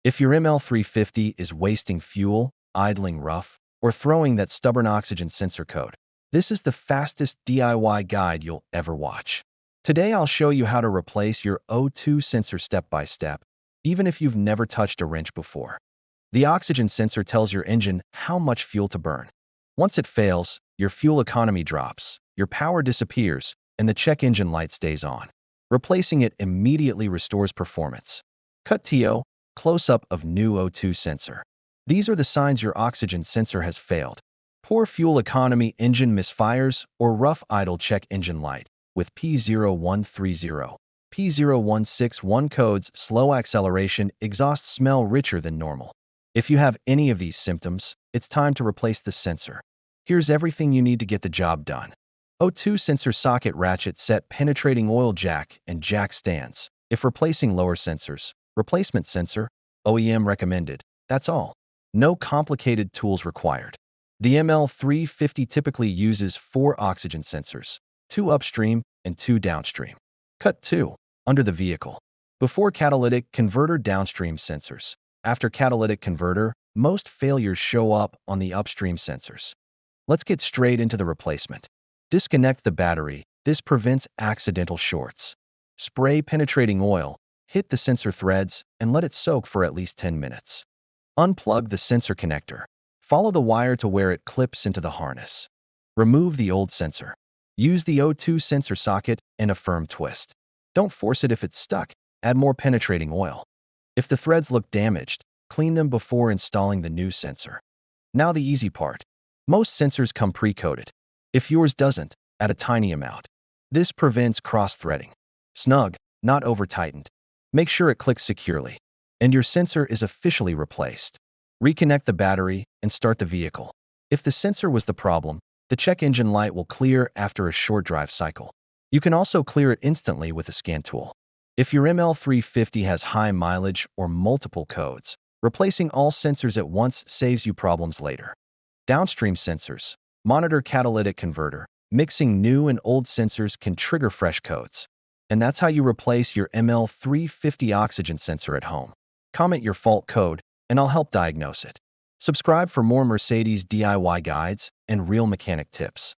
If your ML350 is wasting fuel, idling rough, or throwing that stubborn oxygen sensor code, this is the fastest DIY guide you'll ever watch. Today I'll show you how to replace your O2 sensor step by step, even if you've never touched a wrench before. The oxygen sensor tells your engine how much fuel to burn. Once it fails, your fuel economy drops, your power disappears, and the check engine light stays on. Replacing it immediately restores performance. Cut TO, close-up of new O2 sensor. These are the signs your oxygen sensor has failed. Poor fuel economy, engine misfires, or rough idle check engine light with P0130, P0161 codes, slow acceleration, exhaust smell richer than normal. If you have any of these symptoms, it's time to replace the sensor. Here's everything you need to get the job done. O2 sensor socket ratchet set, penetrating oil jack and jack stands. If replacing lower sensors, replacement sensor, OEM recommended. That's all. No complicated tools required. The ML350 typically uses 4 oxygen sensors, 2 upstream and 2 downstream. Cut 2. Under the vehicle. Before catalytic converter, downstream sensors. After catalytic converter, most failures show up on the upstream sensors. Let's get straight into the replacement. Disconnect the battery. This prevents accidental shorts. Spray penetrating oil, hit the sensor threads, and let it soak for at least 10 minutes. Unplug the sensor connector. Follow the wire to where it clips into the harness. Remove the old sensor. Use the O2 sensor socket and a firm twist. Don't force it if it's stuck. Add more penetrating oil. If the threads look damaged, clean them before installing the new sensor. Now the easy part. Most sensors come pre-coated. If yours doesn't, add a tiny amount. This prevents cross-threading. Snug, not over-tightened. Make sure it clicks securely. And your sensor is officially replaced. Reconnect the battery and start the vehicle. If the sensor was the problem, the check engine light will clear after a short drive cycle. You can also clear it instantly with a scan tool. If your ML350 has high mileage or multiple codes, replacing all sensors at once saves you problems later. Downstream sensors. Monitor catalytic converter. Mixing new and old sensors can trigger fresh codes. And that's how you replace your ML350 oxygen sensor at home. Comment your fault code, and I'll help diagnose it. Subscribe for more Mercedes DIY guides and real mechanic tips.